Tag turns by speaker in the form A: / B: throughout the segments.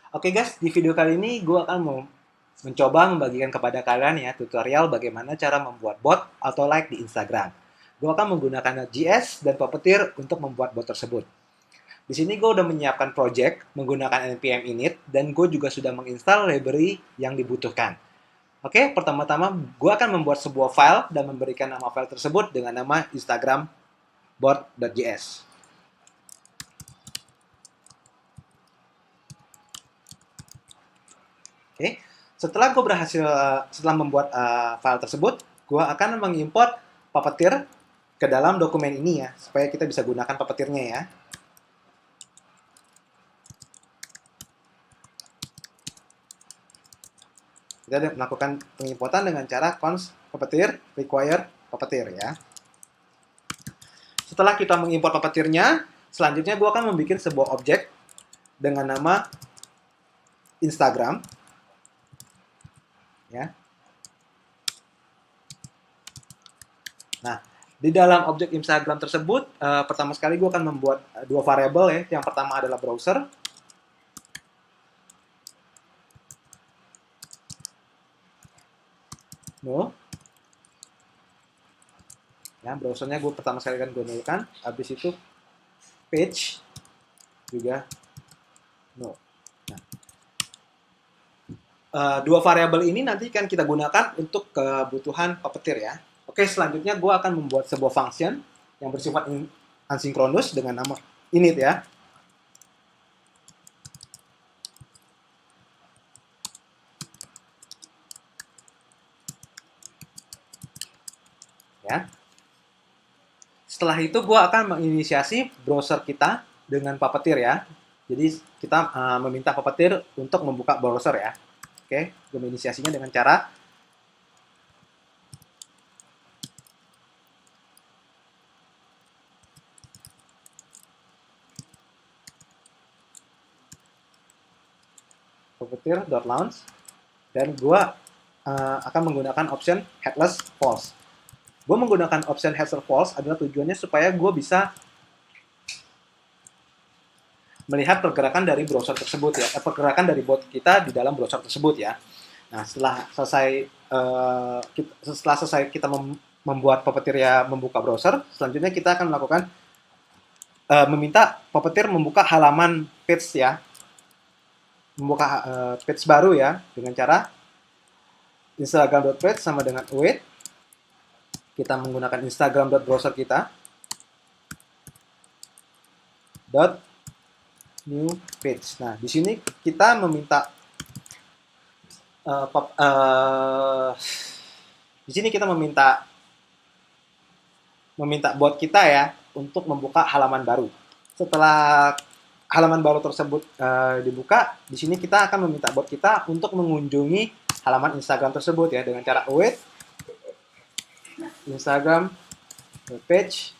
A: Oke guys, di video kali ini gue akan mau mencoba membagikan kepada kalian ya tutorial bagaimana cara membuat bot atau like di Instagram. Gue akan menggunakan Node.js dan Puppeteer untuk membuat bot tersebut. Di sini gue udah menyiapkan project menggunakan npm init dan gue juga sudah menginstal library yang dibutuhkan. Oke, pertama-tama gue akan membuat sebuah file dan memberikan nama file tersebut dengan nama Instagram bot.js. Oke, setelah membuat file tersebut, gue akan mengimport Puppeteer ke dalam dokumen ini ya, supaya kita bisa gunakan Puppeteer-nya ya. Kita melakukan pengimportan dengan cara const Puppeteer require Puppeteer ya. Setelah kita mengimport Puppeteer-nya, selanjutnya gue akan membuat sebuah objek dengan nama Instagram ya. Nah, di dalam objek Instagram tersebut, pertama sekali gue akan membuat dua variabel ya. Yang pertama adalah browser. No. Ya, browsernya gue pertama sekali kan gue nolkan. Habis itu page juga no. Nah, dua variabel ini nanti kan kita gunakan untuk kebutuhan Puppeteer ya. Oke, selanjutnya gue akan membuat sebuah function yang bersifat asinkronus dengan nama init ya. Ya. Setelah itu gue akan menginisiasi browser kita dengan Puppeteer ya. Jadi kita meminta Puppeteer untuk membuka browser ya. Oke, gue menginisiasinya dengan cara Puppeteer.launch dan gue akan menggunakan option headless false. Gue menggunakan option headless false adalah tujuannya supaya gue bisa melihat pergerakan dari browser tersebut ya, pergerakan dari bot kita di dalam browser tersebut ya. Nah, setelah selesai kita membuat Puppeteer ya membuka browser, selanjutnya kita akan melakukan meminta Puppeteer membuka halaman page ya, membuka page baru ya dengan cara Instagram.page sama dengan await. Kita menggunakan Instagram.browser kita dot new page. Nah, di sini kita meminta di sini kita meminta bot kita ya untuk membuka halaman baru. Setelah halaman baru tersebut dibuka, di sini kita akan meminta bot kita untuk mengunjungi halaman Instagram tersebut ya dengan cara await Instagram page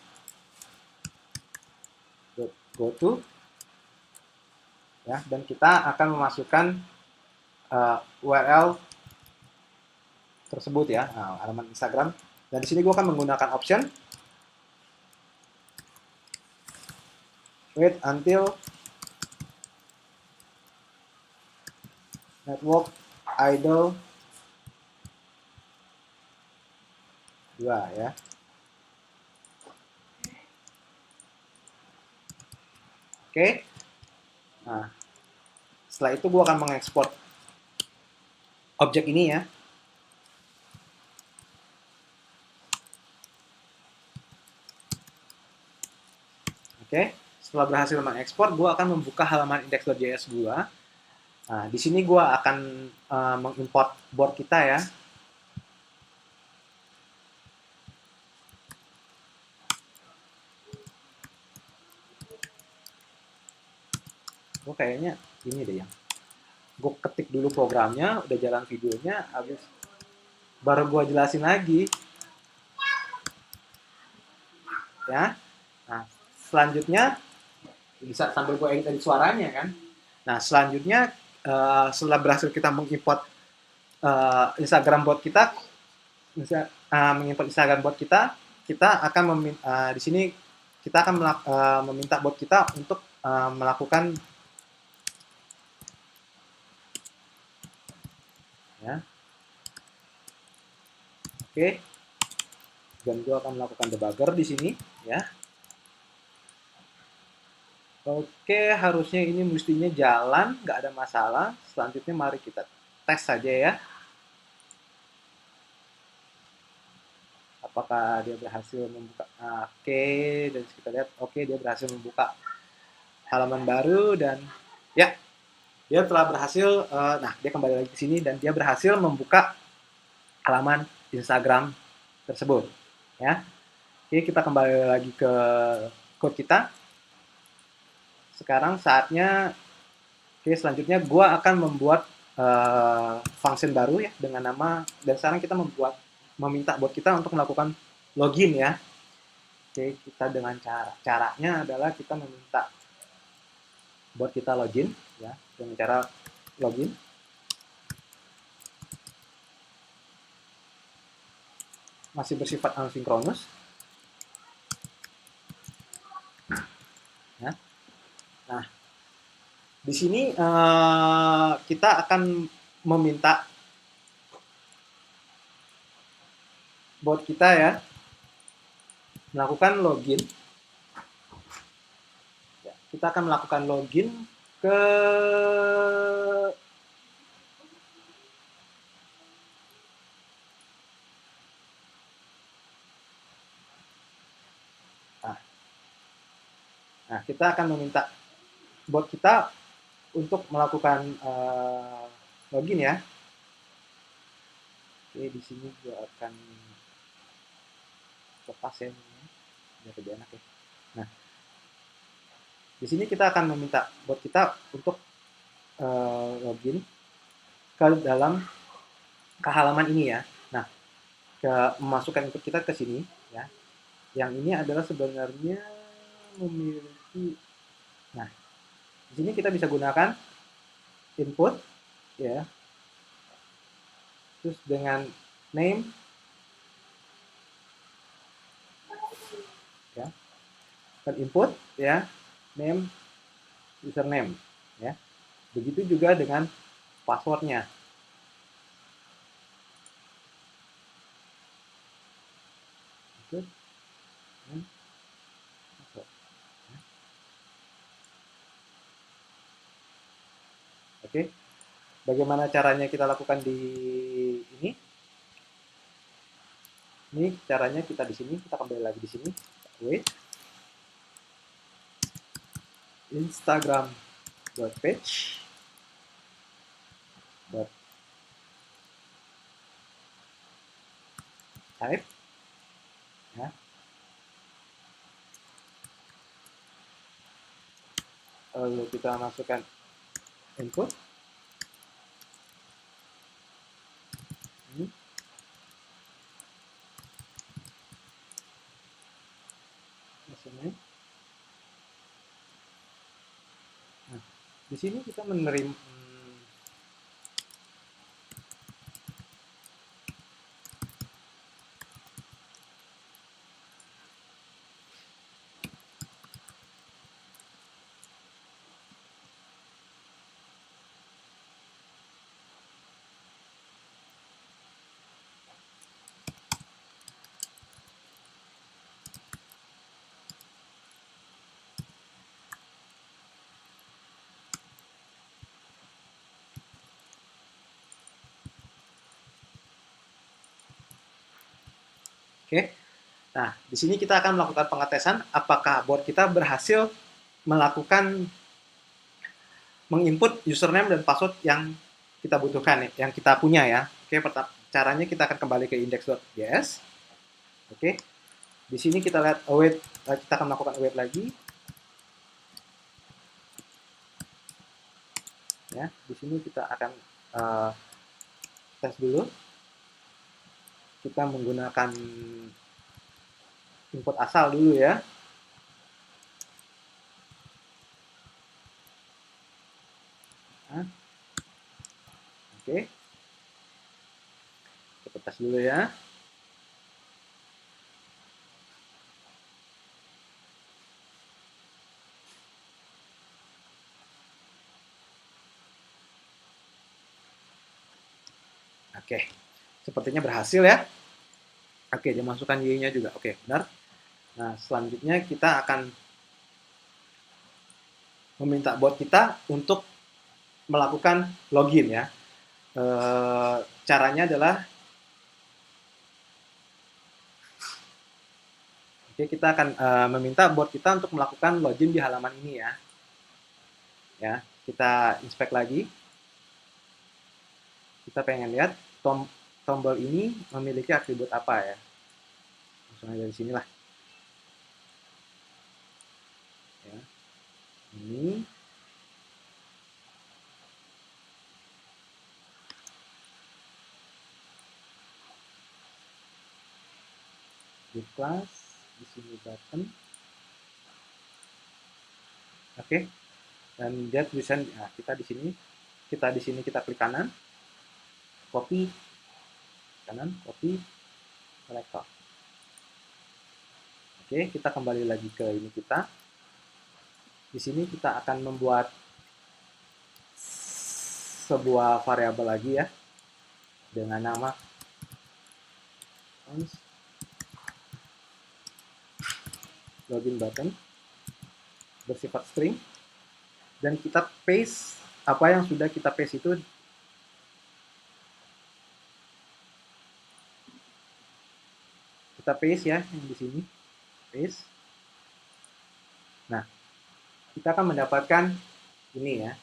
A: go to ya, dan kita akan memasukkan URL tersebut ya, halaman Instagram. Dan di sini gue akan menggunakan option wait until network idle 2 ya. Oke. Nah, setelah itu gue akan mengekspor objek ini ya. Oke, setelah berhasil mengekspor, gue akan membuka halaman index.js gue. Nah, di sini gue akan mengimport board kita ya. Gue kayaknya ini deh yang gue ketik dulu programnya, udah jalan videonya, habis baru gue jelasin lagi ya. Nah, selanjutnya bisa sambil gue edit suaranya kan. Nah, selanjutnya setelah berhasil kita mengimport Instagram bot kita, mengimport Instagram bot kita, kita akan di sini kita akan meminta bot kita untuk melakukan Ya, oke. Dan gue akan melakukan debugger di sini, ya. Oke, harusnya ini mestinya jalan, nggak ada masalah. Selanjutnya mari kita tes saja ya. Apakah dia berhasil membuka? Oke, dan kita lihat, oke dia berhasil membuka halaman baru dan ya, dia telah berhasil. Nah, dia kembali lagi ke sini dan dia berhasil membuka halaman Instagram tersebut. Ya, oke kita kembali lagi ke code kita. Sekarang saatnya, oke selanjutnya gue akan membuat function baru ya dengan nama, dan sekarang kita meminta buat kita untuk melakukan login ya. Oke, kita dengan caranya adalah kita meminta buat kita login ya dengan cara login. Masih bersifat asinkronus. Ya. Nah, di sini kita akan meminta bot kita ya melakukan login. Ya, kita akan melakukan login ke nah, kita akan meminta bot kita untuk melakukan login ya. Oke, di sini gue akan lepas ya, biar lebih enak ya. Nah, di sini kita akan meminta bot kita untuk login ke dalam ke halaman ini ya. Nah, memasukkan input kita ke sini ya. Yang ini adalah sebenarnya memiliki, nah di sini kita bisa gunakan input ya, terus dengan name ya, dan input ya, name, username ya. Begitu juga dengan passwordnya. Oke, bagaimana caranya kita lakukan di ini? Ini caranya kita di sini, kita kembali lagi di sini. Wait, Instagram.page type ya. Lalu kita masukkan input ini. Nah, di sini kita menerima oke. Nah, di sini kita akan melakukan pengetesan apakah bot kita berhasil melakukan menginput username dan password yang kita butuhkan, yang kita punya ya. Oke, caranya kita akan kembali ke index.js. Oke. Di sini kita lihat await, kita akan melakukan await lagi. Ya, di sini kita akan tes dulu. Kita menggunakan input asal dulu ya. Nah, oke. Kita tes dulu ya. Oke, sepertinya berhasil ya. Oke, dia masukkan Y-nya juga. Oke, benar. Nah, selanjutnya kita akan meminta bot kita untuk melakukan login ya. Caranya adalah, oke, kita akan meminta bot kita untuk melakukan login di halaman ini ya. Ya, kita inspect lagi. Kita pengen lihat tombol ini memiliki atribut apa ya. Langsung aja dari sinilah. Ya. Ini di class, di sini button. Oke. Dan dia tulisan, nah, kita di sini kita klik kanan, copy kanan, copy selector. Oke, kita kembali lagi ke ini kita. Di sini kita akan membuat sebuah variabel lagi ya dengan nama login button bersifat string, dan kita paste apa yang sudah kita paste itu kita paste ya yang di sini paste. Nah, kita akan mendapatkan ini ya.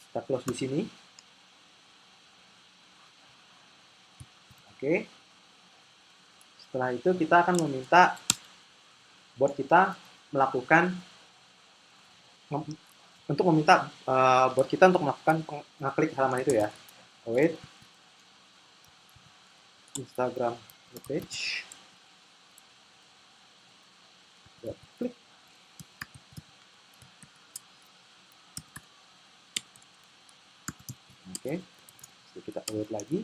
A: Kita close di sini. Oke. Setelah itu kita akan meminta bot kita melakukan untuk meminta bot kita untuk melakukan ngeklik halaman itu ya. Wait. Instagram page. Klik. Oke. Kita wait lagi.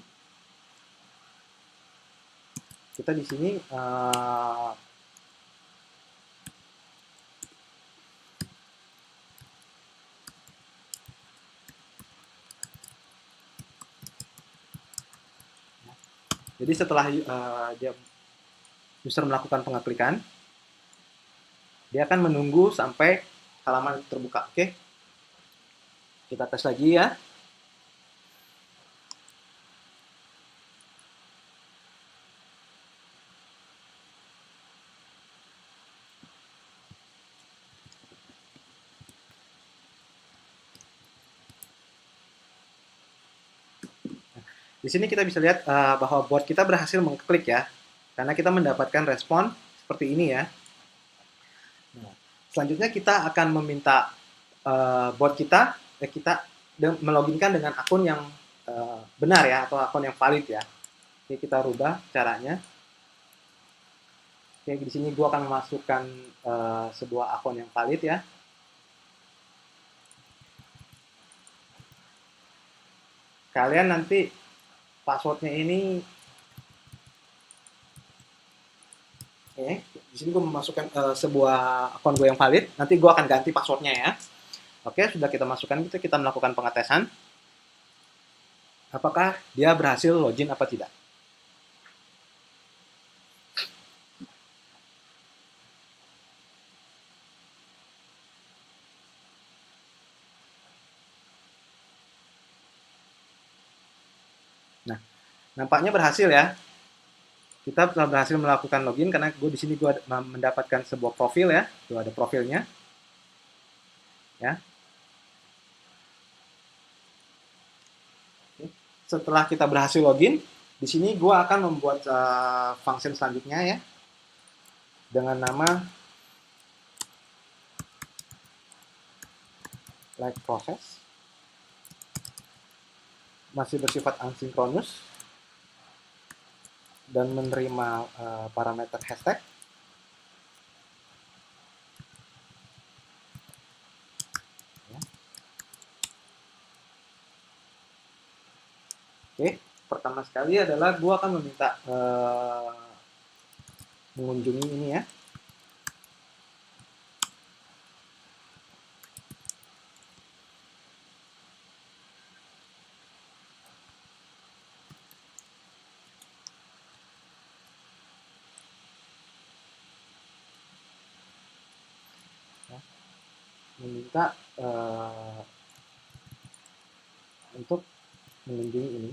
A: Kita di sini jadi setelah dia user melakukan pengeklikan, dia akan menunggu sampai halaman terbuka. Oke, kita tes lagi ya. Di sini kita bisa lihat bahwa bot kita berhasil mengklik ya, karena kita mendapatkan respon seperti ini ya. Nah, selanjutnya kita akan meminta bot kita meloginkan dengan akun yang benar ya, atau akun yang valid ya. Oke, kita rubah caranya. Oke, di sini gue akan memasukkan sebuah akun yang valid ya. Kalian nanti passwordnya ini, di sini gue memasukkan sebuah akun gue yang valid. Nanti gue akan ganti passwordnya ya. Oke, sudah kita masukkan, kita melakukan pengetesan. Apakah dia berhasil login apa tidak? Nah, nampaknya berhasil ya. Kita telah berhasil melakukan login karena gue di sini gue mendapatkan sebuah profil ya. Tuh ada profilnya. Ya. Setelah kita berhasil login, di sini gue akan membuat function selanjutnya ya. Dengan nama like process. Masih bersifat asinkronus dan menerima parameter hashtag. Ya. Oke, pertama sekali adalah gue akan meminta mengunjungi ini ya. minta untuk mengunjungi ini.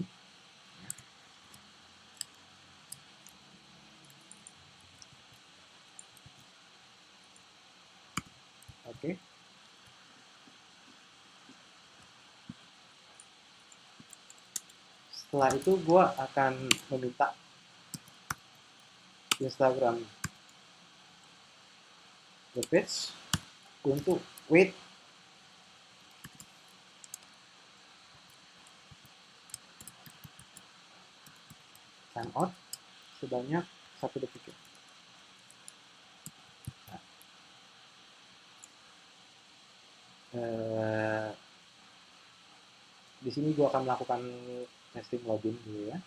A: Oke. Setelah itu gue akan meminta Instagram webpage untuk wait sign out sebanyak 1 detik. Nah, di sini gue akan melakukan testing login dulu ya.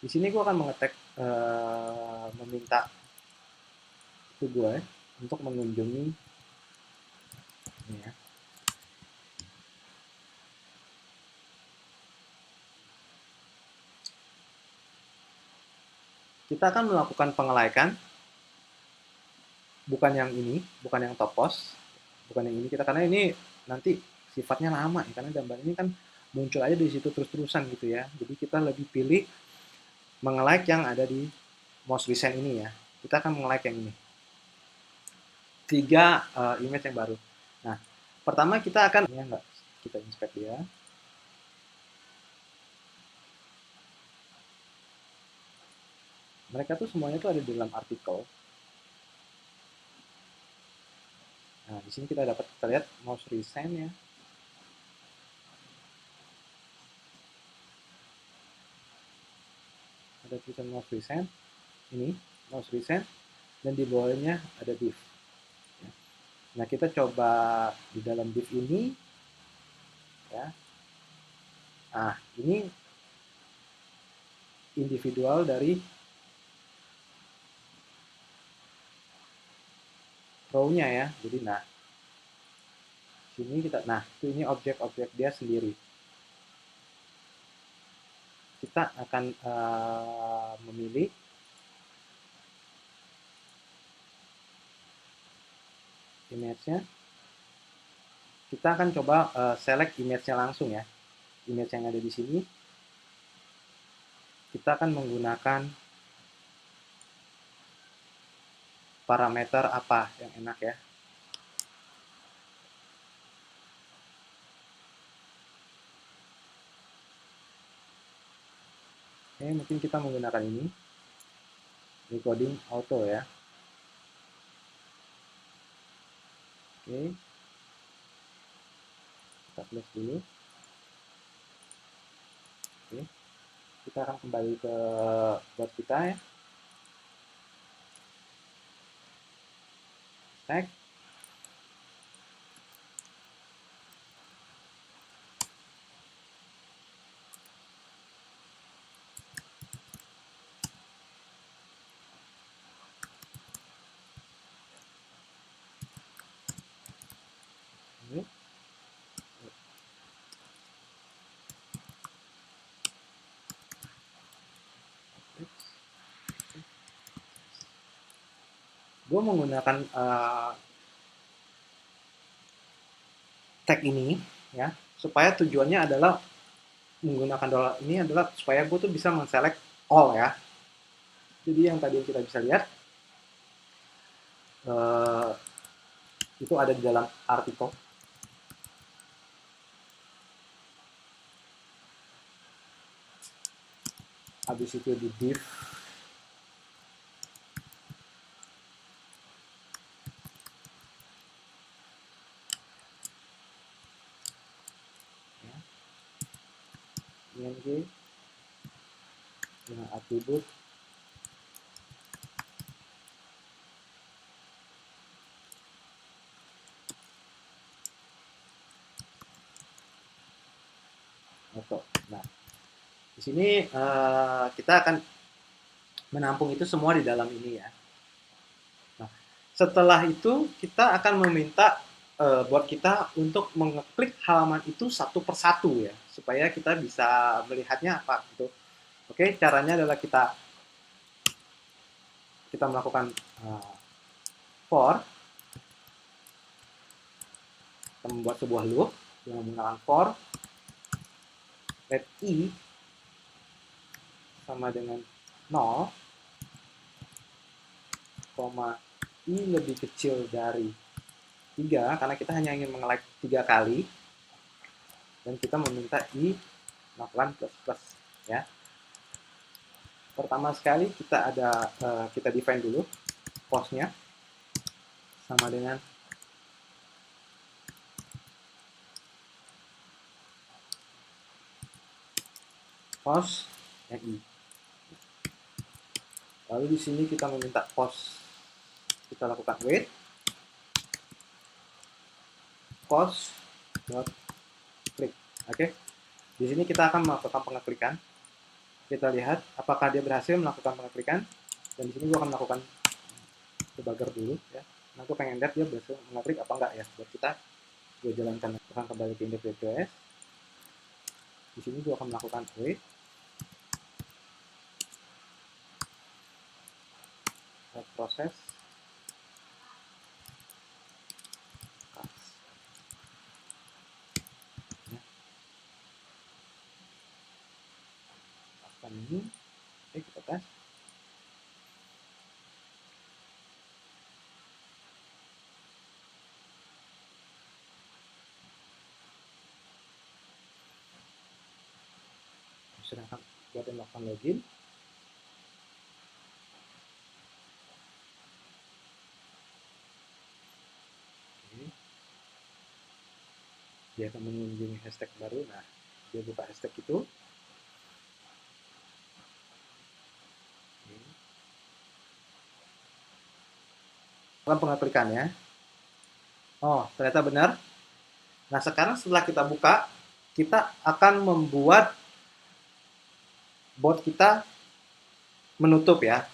A: Di sini gue akan mengetek meminta itu gue untuk mengunjungi ini ya. Kita akan melakukan pengelaikan, bukan yang ini, bukan yang top post, bukan yang ini kita, karena ini nanti sifatnya lama ya, karena gambar ini kan muncul aja di situ terus-terusan gitu ya. Jadi kita lebih pilih mengelike yang ada di most recent ini ya. Kita akan mengelike yang ini. 3 image yang baru. Nah, pertama kita akan ya enggak, kita inspect dia. Mereka tuh semuanya tuh ada di dalam artikel. Nah, di sini kita lihat most recent ya. Ada tulisan most recent, ini most recent, dan di bawahnya ada div. Nah, kita coba di dalam div ini ya. Nah, ini individual dari row-nya ya. Jadi nah, sini kita, nah ini objek-objek dia sendiri. Kita akan memilih image-nya. Kita akan coba select image-nya langsung ya. Image yang ada di sini. Kita akan menggunakan parameter apa yang enak ya. Oke, mungkin kita menggunakan ini. Recording auto ya. Oke. Kita close dulu. Oke. Kita akan kembali ke bot kita ya. Tag. Ini. Gue menggunakan tag ini ya, supaya tujuannya adalah menggunakan dollar ini adalah supaya gue tuh bisa men-select all ya. Jadi yang tadi kita bisa lihat itu ada di dalam artikel. Habis itu di div. ING dengan atribut auto. Nah, di sini kita akan menampung itu semua di dalam ini ya. Nah, Setelah itu kita akan meminta buat kita untuk mengeklik halaman itu satu persatu ya, supaya kita bisa melihatnya apa gitu. Oke, caranya adalah kita melakukan for, kita membuat sebuah loop dengan menggunakan for let i sama dengan 0, i lebih kecil dari 3, karena kita hanya ingin mengelike 3 kali, dan kita meminta i melakukan plus plus ya. Pertama sekali kita define dulu post-nya sama dengan post yang i. Lalu di sini kita meminta post, kita lakukan wait post dot click. Oke, di sini kita akan melakukan pengeklikan. Kita lihat apakah dia berhasil melakukan pengeklikan, dan di sini gua akan melakukan debugger dulu ya. Nah, aku pengen lihat dia berhasil mengeklik apa enggak ya. Buat kita, gue jalankan, akan kembali ke index.js. Di sini gue akan melakukan wait proses ini. Oke, kita tes. Sedangkan buat yang melakukan login, dia akan mengunjungi hashtag baru. Nah, dia buka hashtag itu. Pengeklikannya. Oh, ternyata benar. Nah, sekarang setelah kita buka, kita akan membuat bot kita menutup ya,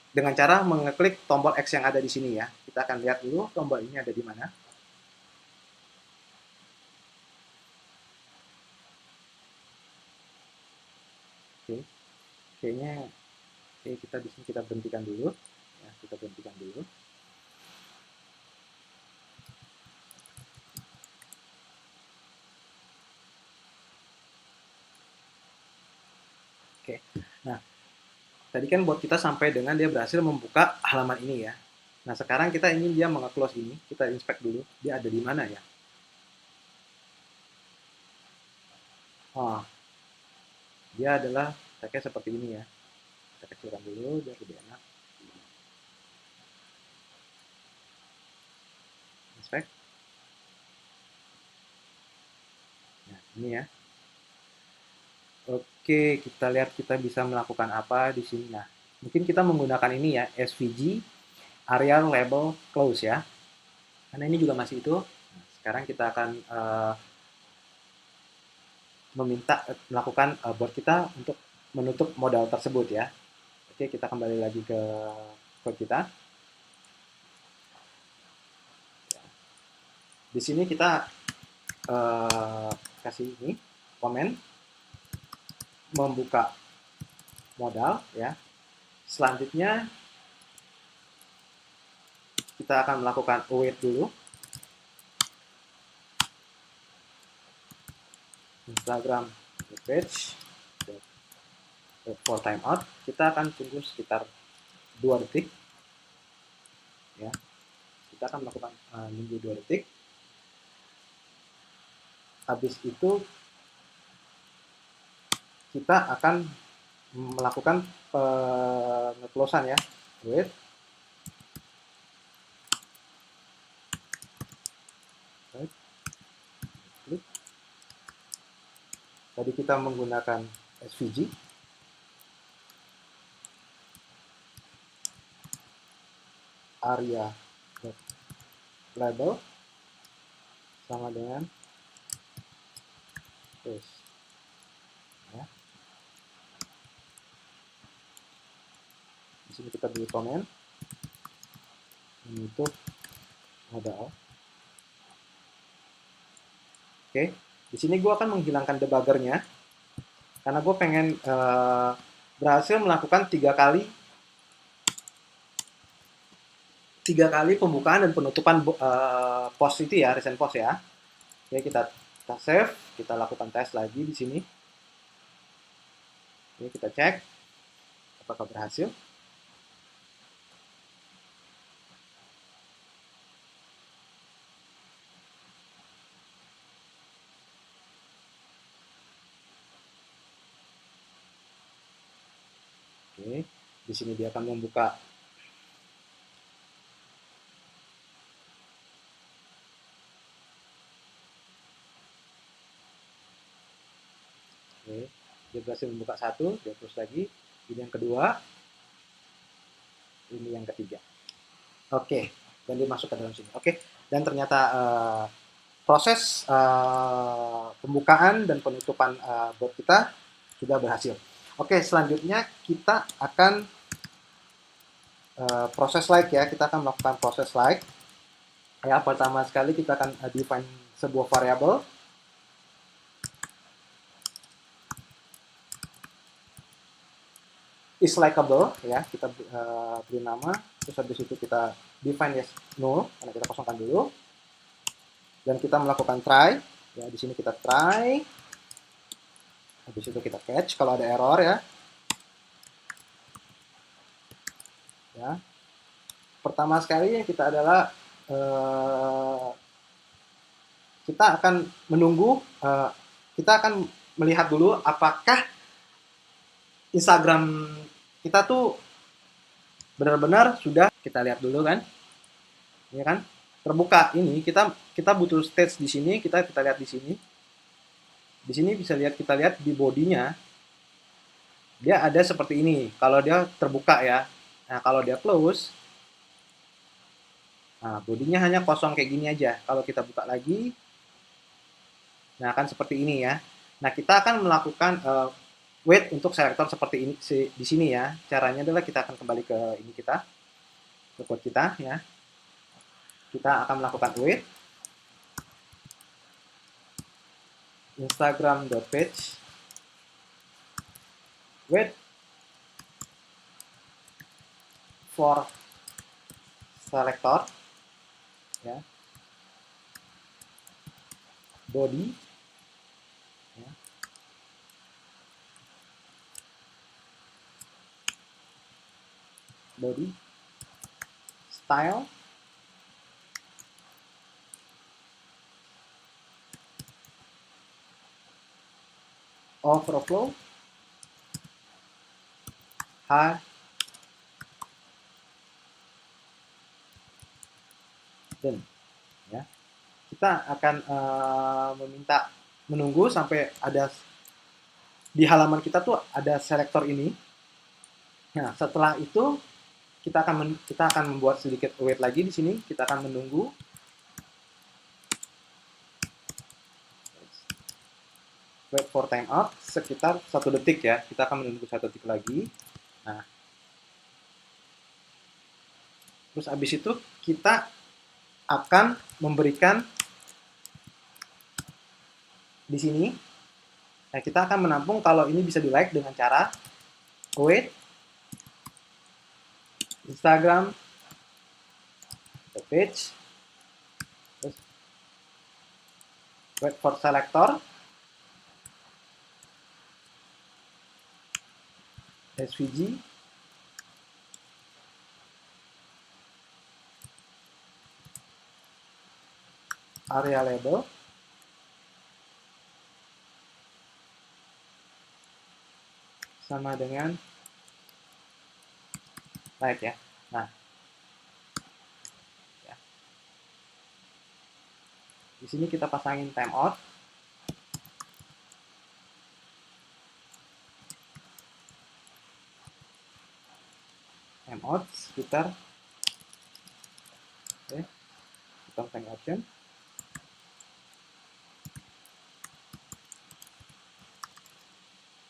A: dengan cara mengeklik tombol X yang ada di sini ya. Kita akan lihat dulu tombol ini ada di mana. Oke, kayaknya kita di sini kita berhentikan dulu. Ya, kita berhentikan dulu. Oke, nah tadi kan bot kita sampai dengan dia berhasil membuka halaman ini ya. Nah sekarang kita ingin dia nge-close ini, kita inspect dulu, dia ada di mana ya. Oh, dia adalah tagnya seperti ini ya. Kita kecilkan dulu biar lebih enak. Inspect. Nah ini ya. Oke, kita lihat kita bisa melakukan apa di sini. Nah, mungkin kita menggunakan ini ya, SVG area label close ya. Karena ini juga masih itu. Nah, sekarang kita akan melakukan bot kita untuk menutup modal tersebut ya. Oke, kita kembali lagi ke code kita. Di sini kita kasih ini komen membuka modal ya. Selanjutnya kita akan melakukan await dulu. Instagram page for timeout. Kita akan tunggu sekitar 2 detik ya. Kita akan melakukan nunggu 2 detik. Habis itu kita akan melakukan pengeclosean ya. Wait. Klik. Tadi kita menggunakan SVG. Area label sama dengan paste. Ya. Di sini kita beri komen. menutup modal. Oke, di sini gue akan menghilangkan debuggernya karena gue pengen berhasil melakukan tiga kali pembukaan dan penutupan post itu ya, recent post ya. Oke, kita save, kita lakukan tes lagi di sini. Ini kita cek apakah berhasil. Oke, di sini dia akan membuka Oke, dia berhasil membuka satu, dia terus lagi. Ini yang kedua, ini yang ketiga. Oke, dan dia masuk ke dalam sini. Oke, dan ternyata proses pembukaan dan penutupan bot kita sudah berhasil. Oke, selanjutnya kita akan proses like ya. Kita akan melakukan proses like. Ya, pertama sekali kita akan define sebuah variabel. Is likeable ya, kita beri nama, terus habis itu kita define yes null karena kita kosongkan dulu, dan kita melakukan try ya. Di sini kita try, habis itu kita catch kalau ada error ya. Pertama sekali yang kita adalah kita akan menunggu, kita akan melihat dulu apakah Instagram kita tuh benar-benar sudah, kita lihat dulu kan, ya kan, terbuka. Ini kita butuh stage di sini, kita lihat di sini. Di sini kita lihat di bodinya dia ada seperti ini. Kalau dia terbuka ya, nah kalau dia close, nah bodinya hanya kosong kayak gini aja. Kalau kita buka lagi, nah akan seperti ini ya. Nah kita akan melakukan wait untuk selektor seperti ini di sini ya. Caranya adalah kita akan kembali ke ini ke code kita ya. Kita akan melakukan wait Instagram.page wait for selector ya, body ya, body style overflow high dan ya. Kita akan meminta menunggu sampai ada di halaman kita tuh ada selektor ini. Nah, setelah itu kita akan membuat sedikit wait lagi di sini. Kita akan menunggu wait for timeout sekitar 1 detik ya. Kita akan menunggu 1 detik lagi. Nah, terus habis itu kita akan memberikan di sini. Nah, kita akan menampung kalau ini bisa di like dengan cara wait Instagram page, terus wait for selector SVG area label sama dengan like ya. Nah, ya. Di sini kita pasangin timeout. Timeout sekitar, oke, kita pasang option.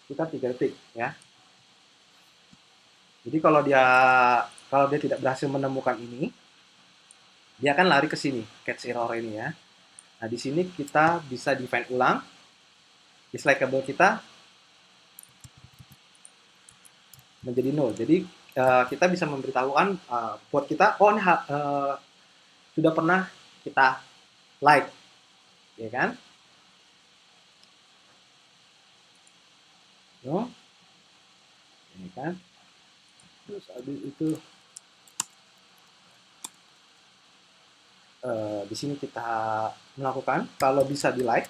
A: Sekitar 3 detik ya. Jadi kalau dia tidak berhasil menemukan ini, dia akan lari ke sini, catch error ini ya. Nah, di sini kita bisa define ulang dislikable kita menjadi nol. Jadi kita bisa memberitahukan buat kita, oh ini sudah pernah kita like, ya kan? No, ya kan? Terus habis itu di sini kita melakukan kalau bisa di like,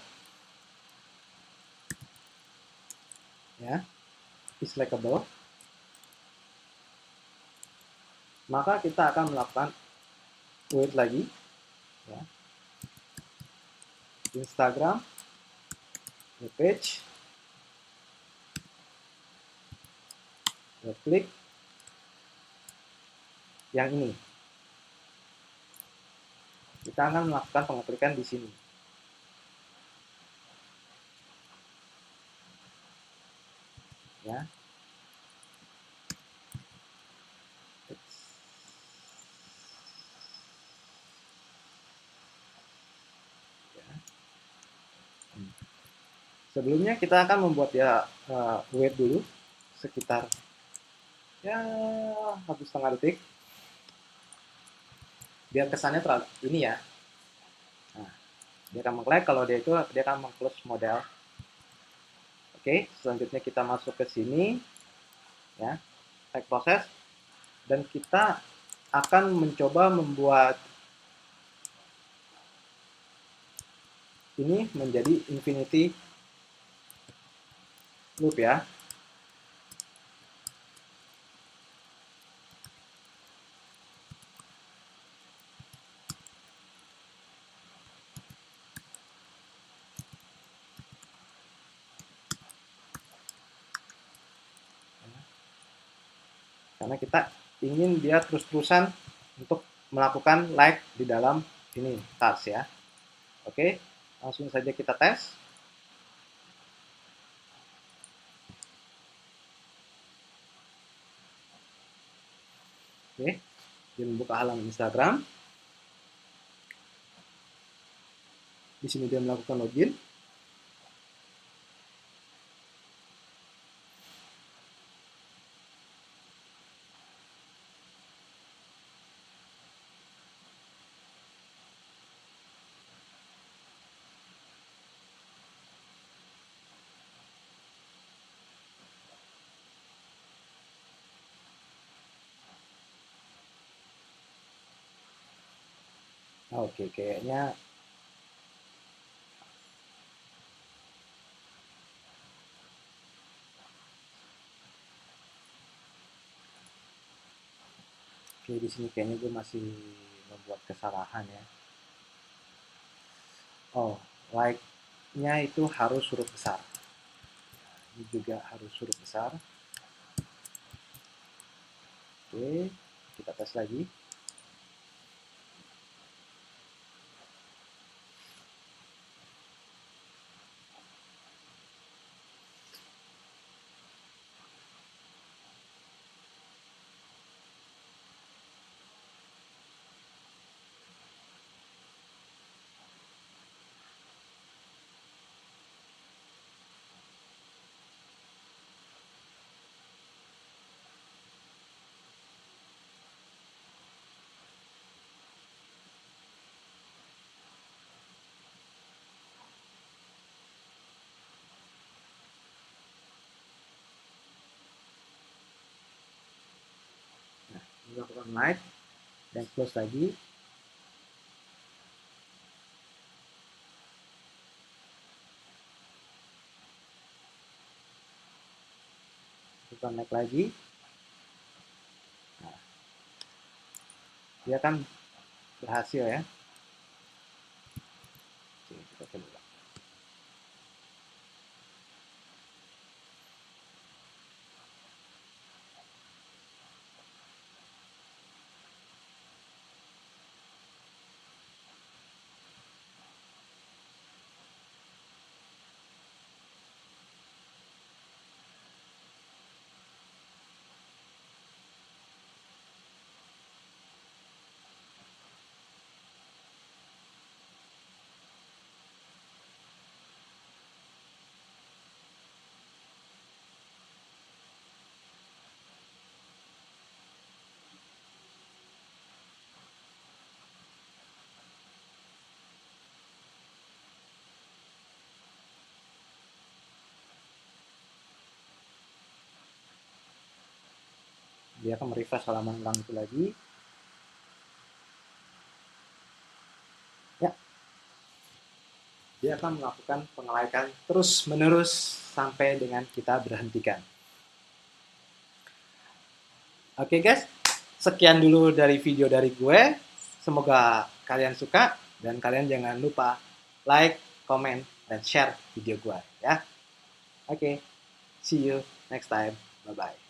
A: ya, is likeable, maka kita akan melakukan wait lagi, ya, Instagram, page, klik yang ini. Kita akan melakukan pengeklikan di sini. Ya. Sebelumnya kita akan membuat ya wait dulu sekitar ya 1,5 detik biar kesannya terlalu ini ya. Nah, dia akan meng-like, kalau dia akan meng-close model. Oke, selanjutnya kita masuk ke sini ya, tag proses, dan kita akan mencoba membuat ini menjadi infinity loop ya. Karena kita ingin dia terus-terusan untuk melakukan like di dalam ini task ya. Oke, langsung saja kita tes. Oke, dia membuka halaman Instagram. Di sini dia melakukan login. Oke, kayaknya oke, di sini kayaknya gue masih membuat kesalahan ya. Oh, like-nya itu harus huruf besar. Ini juga harus huruf besar. Oke, kita tes lagi. Nah, ini lakukan like dan close lagi. Kita like lagi. Nah, dia kan berhasil ya. Oke, kita coba. Dia akan merefresh halaman ulang itu lagi. Ya, dia akan melakukan pengelaikan terus-menerus sampai dengan kita berhentikan. Oke guys, sekian dulu dari video dari gue. Semoga kalian suka dan kalian jangan lupa like, comment, dan share video gue ya. Oke, see you next time. Bye-bye.